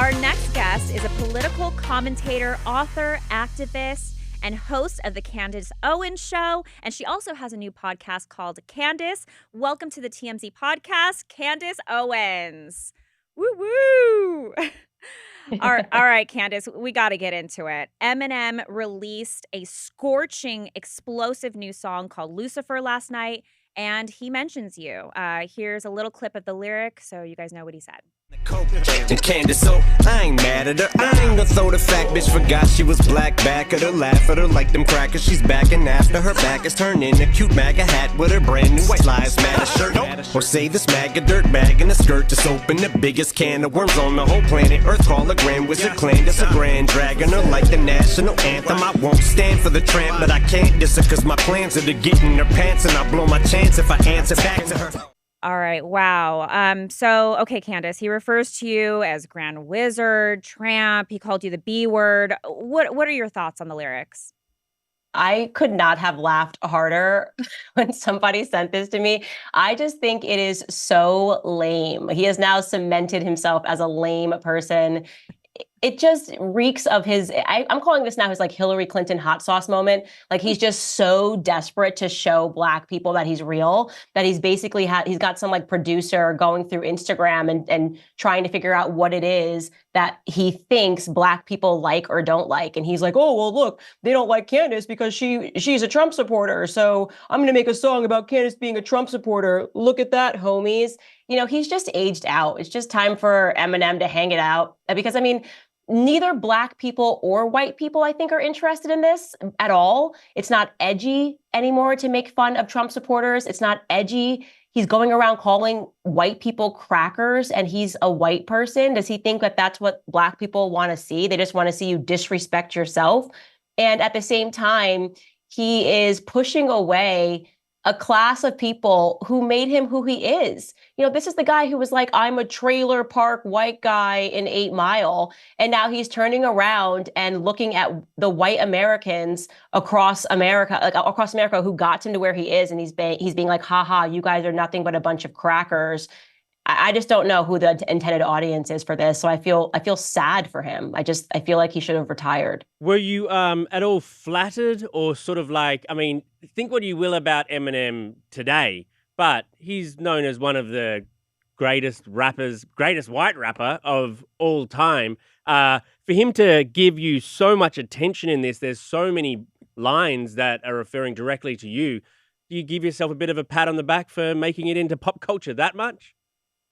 Our next guest is a political commentator, author, activist, and host of the Candace Owens Show. And she also has a new podcast called Candace. Welcome to the TMZ podcast, Candace Owens. Woo woo! All right, Candace, we got to get into it. Eminem released a scorching, explosive new song called Lucifer last night, and he mentions you. Here's a little clip of the lyric so you guys know what he said. And Candace, so I ain't mad at her. I ain't gonna throw the fact, bitch forgot she was black. Back at her, laugh at her like them crackers. She's backing after her back is turned in a cute MAGA hat with her brand new white lives matter shirt. Or say this MAGA dirt bag in a skirt. Just open the biggest can of worms on the whole planet Earth. Call a grand wizard clan, that's a grand dragon. Her like the national anthem. I won't stand for the tramp, but I can't diss her cause my plans are to get in her pants. And I'll blow my chance if I answer back to her. All right. Wow. Okay, Candace, he refers to you as Grand Wizard, tramp. He called you the B word. What are your thoughts on the lyrics? I could not have laughed harder when somebody sent this to me. I just think it is so lame. He has now cemented himself as a lame person. It just reeks of his, I'm calling this now his like Hillary Clinton hot sauce moment. Like he's just so desperate to show Black people that he's real, that he's basically he's got some like producer going through Instagram and trying to figure out what it is that he thinks Black people like or don't like. And he's like, oh, well, look, they don't like Candace because she's a Trump supporter. So I'm going to make a song about Candace being a Trump supporter. Look at that, homies. You know, he's just aged out. It's just time for Eminem to hang it out. Because, I mean, neither Black people or white people, I think, are interested in this at all. It's not edgy anymore to make fun of Trump supporters. It's not edgy. He's going around calling white people crackers and he's a white person. Does he think that that's what Black people want to see? They just want to see you disrespect yourself. And at the same time, he is pushing away a class of people who made him who he is. You know, this is the guy who was like, I'm a trailer park white guy in 8 Mile. And now he's turning around and looking at the white Americans across America, who got him to where he is. And he's being like, haha, you guys are nothing but a bunch of crackers. I just don't know who the intended audience is for this. So I feel sad for him. I feel like he should have retired. Were you at all flattered or sort of like, I mean, think what you will about Eminem today, but he's known as one of the greatest white rapper of all time. For him to give you so much attention in this, there's so many lines that are referring directly to you. Do you give yourself a bit of a pat on the back for making it into pop culture that much?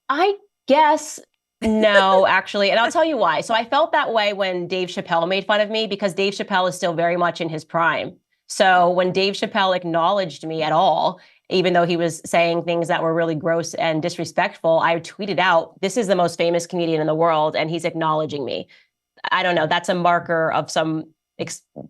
I guess no, actually. And I'll tell you why. So I felt that way when Dave Chappelle made fun of me because Dave Chappelle is still very much in his prime. So when Dave Chappelle acknowledged me at all, even though he was saying things that were really gross and disrespectful, I tweeted out, this is the most famous comedian in the world, and he's acknowledging me. I don't know. That's a marker of some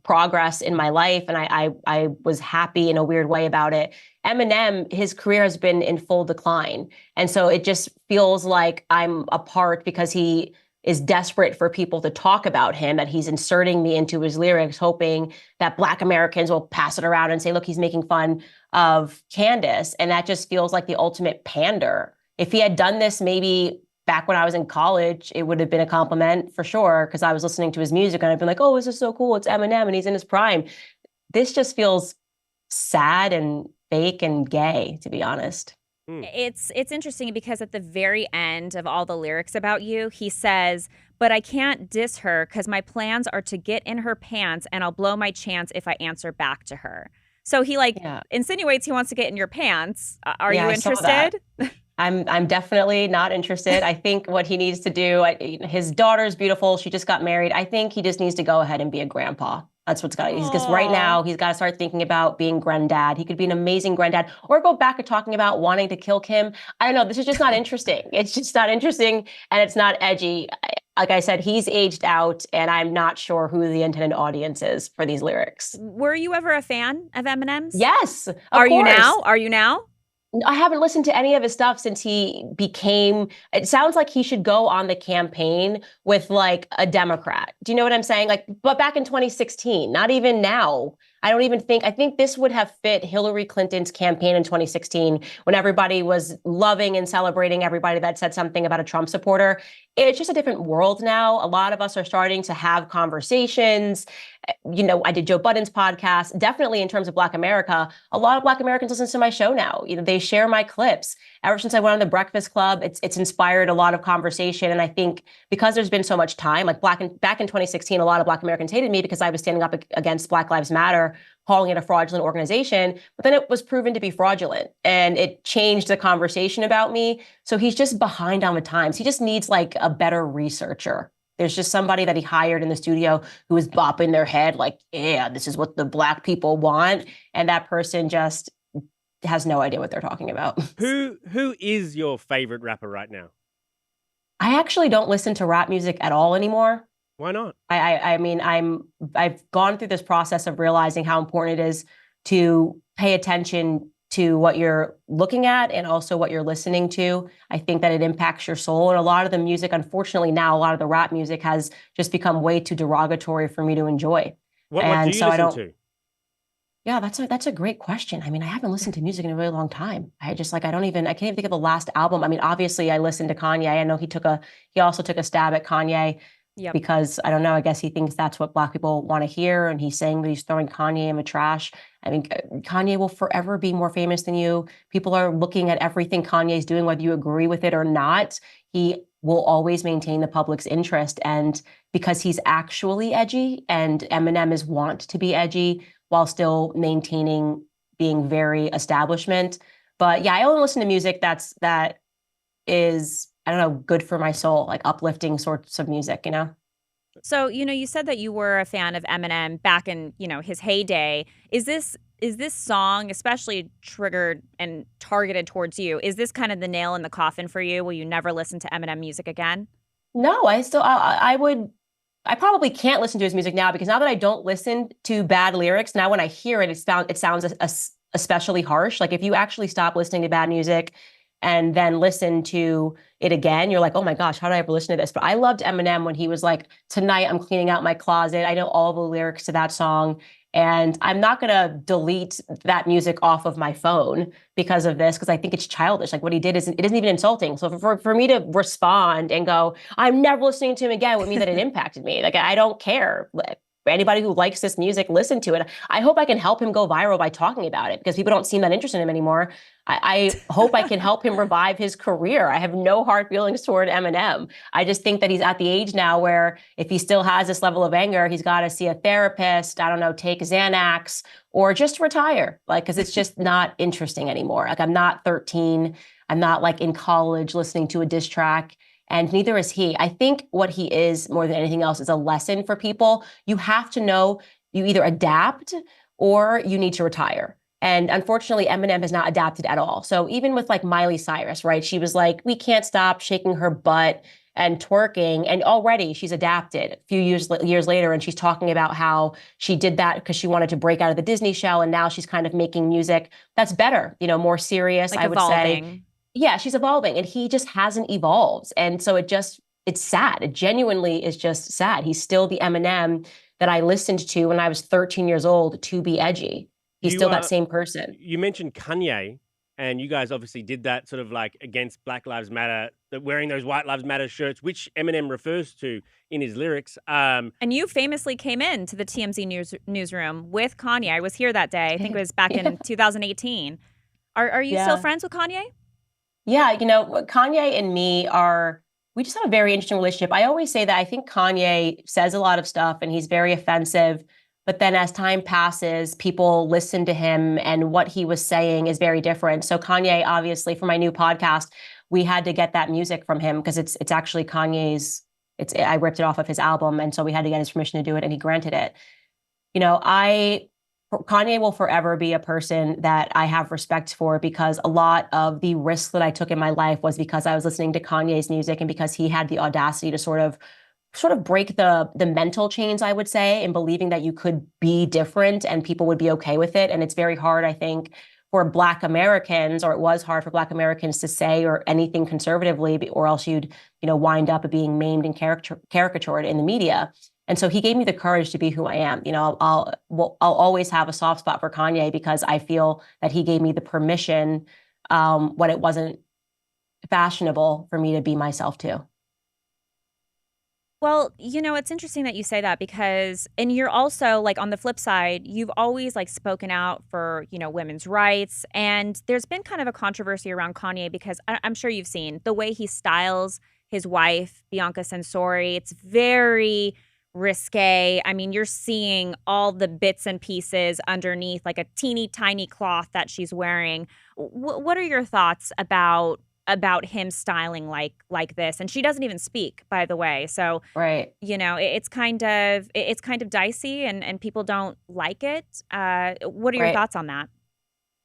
progress in my life, and I was happy in a weird way about it. Eminem, his career has been in full decline. And so it just feels like I'm a part because he is desperate for people to talk about him, that he's inserting me into his lyrics, hoping that Black Americans will pass it around and say, look, he's making fun of Candace. And that just feels like the ultimate pander. If he had done this maybe back when I was in college, it would have been a compliment for sure, because I was listening to his music and I'd been like, oh, this is so cool. It's Eminem and he's in his prime. This just feels sad and fake and gay, to be honest. It's interesting because at the very end of all the lyrics about you, he says, but I can't diss her because my plans are to get in her pants and I'll blow my chance if I answer back to her. So he insinuates he wants to get in your pants. Are you interested? I'm definitely not interested. I think what he needs to do, his daughter's beautiful. She just got married. I think he just needs to go ahead and be a grandpa. That's what's got to, because right now he's got to start thinking about being granddad. He could be an amazing granddad, or go back to talking about wanting to kill Kim. I don't know. This is just not interesting. It's just not interesting, and it's not edgy. Like I said, he's aged out, and I'm not sure who the intended audience is for these lyrics. Were you ever a fan of Eminem's? Yes. Are you now? Are you now? I haven't listened to any of his stuff since he became, it sounds like he should go on the campaign with like a Democrat. Do you know what I'm saying? Like, but back in 2016, not even now. I think this would have fit Hillary Clinton's campaign in 2016 when everybody was loving and celebrating everybody that said something about a Trump supporter. It's just a different world now. A lot of us are starting to have conversations. I did Joe Budden's podcast. Definitely in terms of Black America, a lot of Black Americans listen to my show now. They share my clips. Ever since I went on the Breakfast Club, it's inspired a lot of conversation. And I think because there's been so much time, like back in 2016, a lot of Black Americans hated me because I was standing up against Black Lives Matter, calling it a fraudulent organization. But then it was proven to be fraudulent, and it changed the conversation about me. So he's just behind on the times. He just needs like a better researcher. There's just somebody that he hired in the studio who is bopping their head like, yeah, this is what the Black people want. And that person just has no idea what they're talking about. Who is your favorite rapper right now? I actually don't listen to rap music at all anymore. Why not? I've gone through this process of realizing how important it is to pay attention to what you're looking at and also what you're listening to. I think that it impacts your soul. And a lot of the music, unfortunately now, a lot of the rap music has just become way too derogatory for me to enjoy. What do you listen to? Yeah, that's a great question. I mean, I haven't listened to music in a really long time. I can't even think of the last album. I mean, obviously I listened to Kanye. I know he also took a stab at Kanye. Yep. Because I don't know, I guess he thinks that's what Black people want to hear. And he's saying that he's throwing Kanye in the trash. I mean, Kanye will forever be more famous than you. People are looking at everything Kanye's doing, whether you agree with it or not. He will always maintain the public's interest. And because he's actually edgy, and Eminem is want to be edgy while still maintaining being very establishment. But yeah, I only listen to music that is, I don't know, good for my soul, like uplifting sorts of music, So, you said that you were a fan of Eminem back in, his heyday. Is this song especially triggered and targeted towards you? Is this kind of the nail in the coffin for you? Will you never listen to Eminem music again? No, I probably can't listen to his music now, because now that I don't listen to bad lyrics, now when I hear it, it sounds especially harsh. Like if you actually stop listening to bad music and then listen to it again, you're like, oh my gosh, how did I ever listen to this? But I loved Eminem when he was like, tonight I'm cleaning out my closet. I know all the lyrics to that song. And I'm not going to delete that music off of my phone because of this, because I think it's childish. Like what he did it isn't even insulting. So for me to respond and go, I'm never listening to him again, would mean that it impacted me. Like I don't care. Anybody who likes this music, listen to it. I hope I can help him go viral by talking about it, because people don't seem that interested in him anymore. I hope I can help him revive his career. I have no hard feelings toward Eminem. I just think that he's at the age now where if he still has this level of anger, he's got to see a therapist, I don't know, take Xanax, or just retire. Like, because it's just not interesting anymore. Like I'm not 13. I'm not like in college listening to a diss track. And neither is he. I think what he is more than anything else is a lesson for people. You have to know you either adapt or you need to retire. And unfortunately, Eminem has not adapted at all. So even with like Miley Cyrus, right? She was like, we can't stop shaking her butt and twerking. And already she's adapted a few years later. And she's talking about how she did that because she wanted to break out of the Disney shell. And now she's kind of making music that's better, more serious, like I would say. Yeah, she's evolving, and he just hasn't evolved. And so it's sad. It genuinely is just sad. He's still the Eminem that I listened to when I was 13 years old to be edgy. He's still that same person. You mentioned Kanye, and you guys obviously did that sort of like against Black Lives Matter, wearing those White Lives Matter shirts, which Eminem refers to in his lyrics. And you famously came in to the TMZ newsroom with Kanye. I was here that day. I think it was back in 2018. Are you still friends with Kanye? Yeah, Kanye and me we just have a very interesting relationship. I always say that I think Kanye says a lot of stuff and he's very offensive, but then as time passes, people listen to him and what he was saying is very different. So Kanye, obviously, for my new podcast, we had to get that music from him because it's actually Kanye's, I ripped it off of his album. And so we had to get his permission to do it, and he granted it. Kanye will forever be a person that I have respect for, because a lot of the risks that I took in my life was because I was listening to Kanye's music, and because he had the audacity to sort of break the mental chains, I would say, in believing that you could be different and people would be okay with it. And it's very hard, I think, for Black Americans, or it was hard for Black Americans to say or anything conservatively, or else you'd, wind up being maimed and caricatured in the media. And so he gave me the courage to be who I am. You know, I'll always have a soft spot for Kanye because I feel that he gave me the permission when it wasn't fashionable for me to be myself too. Well, you know, it's interesting that you say that because, and you're also like on the flip side, you've always like spoken out for, you know, women's rights. And there's been kind of a controversy around Kanye because I'm sure you've seen the way he styles his wife, Bianca Censori. It's very risque. I mean, you're seeing all the bits and pieces underneath like a teeny tiny cloth that she's wearing. What are your thoughts about him styling like this? And she doesn't even speak, by the way. So, Right. you know, it's kind of dicey and people don't like it. What are your Right. thoughts on that?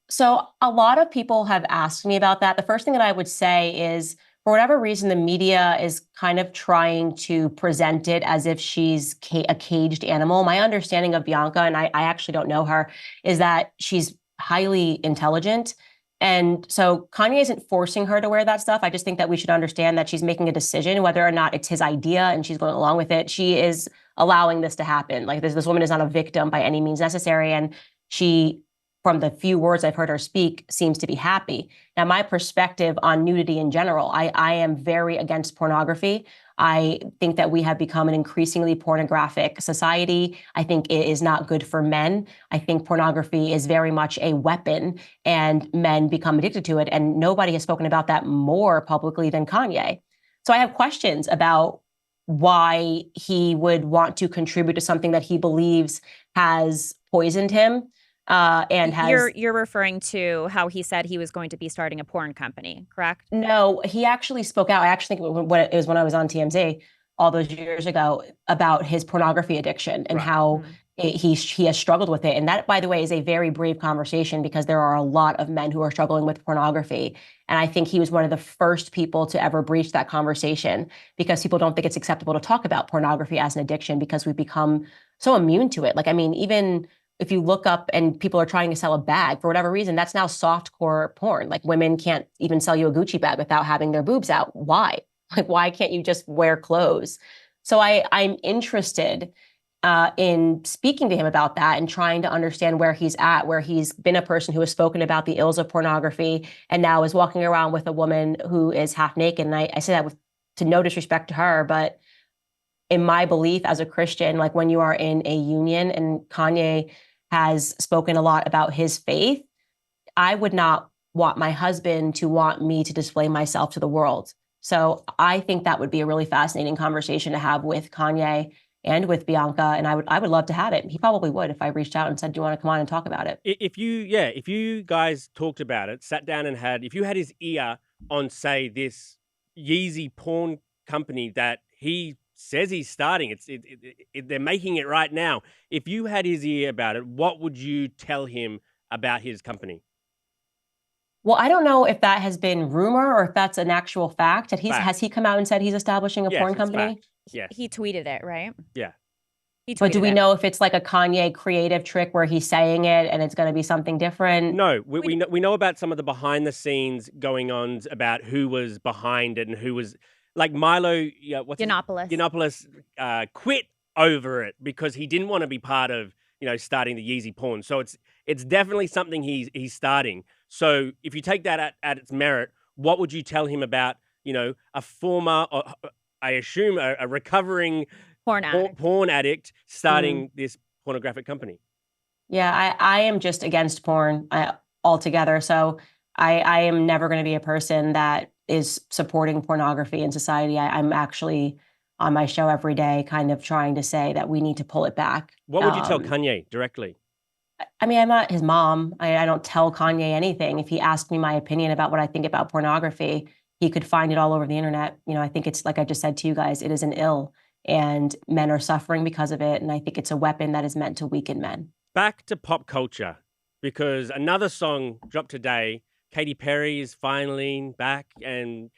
So a lot of people have asked me about that. The first thing that I would say is, for whatever reason, the media is kind of trying to present it as if she's a caged animal. My understanding of Bianca, and I actually don't know her, is that she's highly intelligent. And so Kanye isn't forcing her to wear that stuff. I just think that we should understand that she's making a decision, whether or not it's his idea and she's going along with it. She is allowing this to happen. Like this woman is not a victim by any means necessary. And she, from the few words I've heard her speak, seems to be happy. Now, my perspective on nudity in general, I am very against pornography. I think that we have become an increasingly pornographic society. I think it is not good for men. I think pornography is very much a weapon and men become addicted to it. And nobody has spoken about that more publicly than Kanye. So I have questions about why he would want to contribute to something that he believes has poisoned him. And has You're referring to how he said he was going to be starting a porn company, correct? No, he actually spoke out. I actually think it was when I was on TMZ all those years ago about his pornography addiction and how he has struggled with it. And that, by the way, is a very brave conversation because there are a lot of men who are struggling with pornography. And I think he was one of the first people to ever breach that conversation because people don't think it's acceptable to talk about pornography as an addiction because we've become so immune to it. Like, I mean, even if you look up and people are trying to sell a bag for whatever reason, that's now softcore porn. Like women can't even sell you a Gucci bag without having their boobs out. Why? Like, why can't you just wear clothes? So I'm interested in speaking to him about that and trying to understand where he's at, where he's been a person who has spoken about the ills of pornography and now is walking around with a woman who is half naked. And I say that to no disrespect to her, but in my belief as a Christian, like when you are in a union, and Kanye has spoken a lot about his faith, I would not want my husband to want me to display myself to the world. So I think that would be a really fascinating conversation to have with Kanye and with Bianca, and I would love to have it. He probably would if I reached out and said, "Do you want to come on and talk about it?" If you guys talked about it, sat down and if you had his ear on, say, this Yeezy porn company that he says he's starting, they're making it right now. If you had his ear about it, what would you tell him about his company? Well, I don't know if that has been rumor or if that's an actual fact. Has he come out and said he's establishing a porn company? Fact. Yes. He tweeted it, right? Yeah. But do we know if it's like a Kanye creative trick where he's saying it and it's going to be something different? No, we know about some of the behind the scenes going on about who was behind it and who was, like Milo, Yiannopoulos quit over it because he didn't want to be part of, starting the Yeezy porn. So it's definitely something he's starting. So if you take that at its merit, what would you tell him about, a former, I assume a recovering porn addict starting this pornographic company? Yeah, I am just against porn altogether. So I am never going to be a person that is supporting pornography in society. I'm actually on my show every day kind of trying to say that we need to pull it back. What would you tell Kanye directly? I mean, I'm not his mom. I don't tell Kanye anything. If he asked me my opinion about what I think about pornography, he could find it all over the internet. I think it's, like I just said to you guys, it is an ill and men are suffering because of it. And I think it's a weapon that is meant to weaken men. Back to pop culture, because another song dropped today. Katy Perry is finally back, and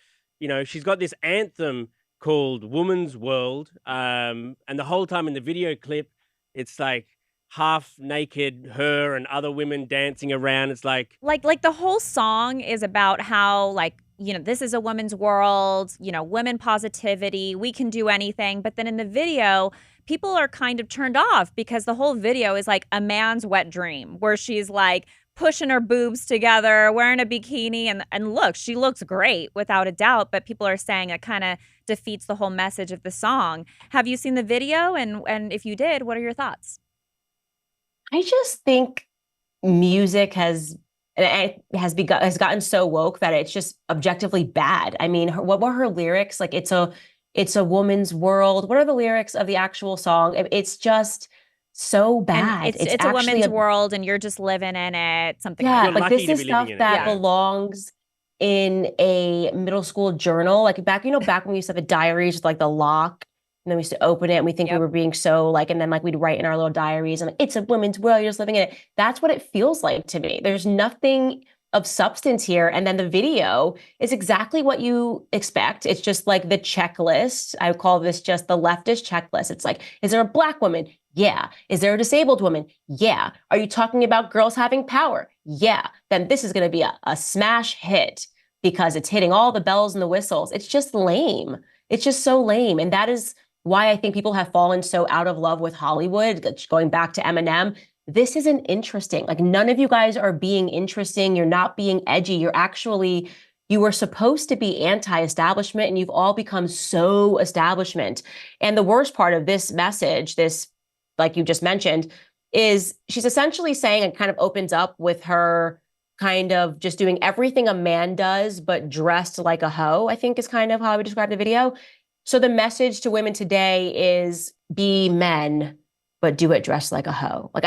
she's got this anthem called Woman's World, and the whole time in the video clip it's like half naked her and other women dancing around. It's like the whole song is about how this is a woman's world, women positivity, we can do anything. But then in the video, people are kind of turned off because the whole video is like a man's wet dream where she's like pushing her boobs together, wearing a bikini. And look, she looks great without a doubt. But people are saying it kind of defeats the whole message of the song. Have you seen the video? And if you did, what are your thoughts? I just think music has gotten so woke that it's just objectively bad. I mean, what were her lyrics? Like, it's a woman's world. What are the lyrics of the actual song? It's just so bad. And it's a woman's world, and you're just living in it. Something like like this is stuff that belongs in a middle school journal. Like back when we used to have a diaries with like the lock. And then we used to open it and we think we were being so like, and then like we'd write in our little diaries and like, it's a women's world, you're just living in it. That's what it feels like to me. There's nothing of substance here. And then the video is exactly what you expect. It's just like the checklist. I would call this just the leftist checklist. It's like, is there a Black woman? Yeah. Is there a disabled woman? Yeah. Are you talking about girls having power? Yeah. Then this is going to be a smash hit because it's hitting all the bells and the whistles. It's just lame. It's just so lame. And that is why I think people have fallen so out of love with Hollywood, going back to Eminem. This isn't interesting. Like, none of you guys are being interesting. You're not being edgy. You were supposed to be anti-establishment, and you've all become so establishment. And the worst part of this message, this, like you just mentioned, is she's essentially saying, it kind of opens up with her kind of just doing everything a man does, but dressed like a hoe, I think is kind of how I would describe the video. So the message to women today is be men, but do it dressed like a hoe. Like,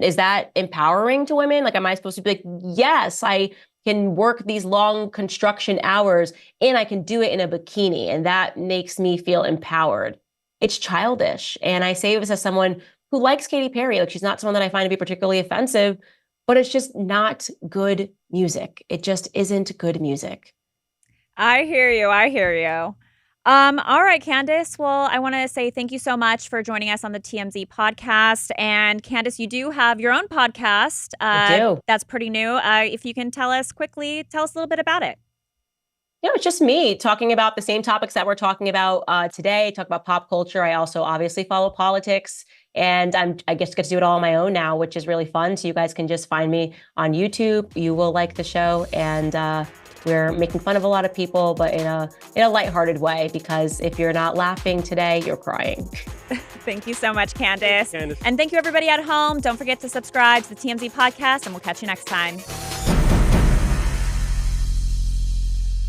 is that empowering to women? Like, am I supposed to be like, yes, I can work these long construction hours and I can do it in a bikini. And that makes me feel empowered. It's childish. And I say this as someone who likes Katy Perry. Like, she's not someone that I find to be particularly offensive, but it's just not good music. It just isn't good music. I hear you. I hear you. All right, Candace. Well, I want to say thank you so much for joining us on the TMZ podcast. And Candace, you do have your own podcast. I do. That's pretty new. If you can tell us a little bit about it. It's just me talking about the same topics that we're talking about today. Talk about pop culture. I also obviously follow politics, and I get to do it all on my own now, which is really fun. So you guys can just find me on YouTube. You will like the show, and we're making fun of a lot of people, but in a lighthearted way, because if you're not laughing today, you're crying. Thank you so much, Candace. And thank you, everybody at home. Don't forget to subscribe to the TMZ podcast, and we'll catch you next time.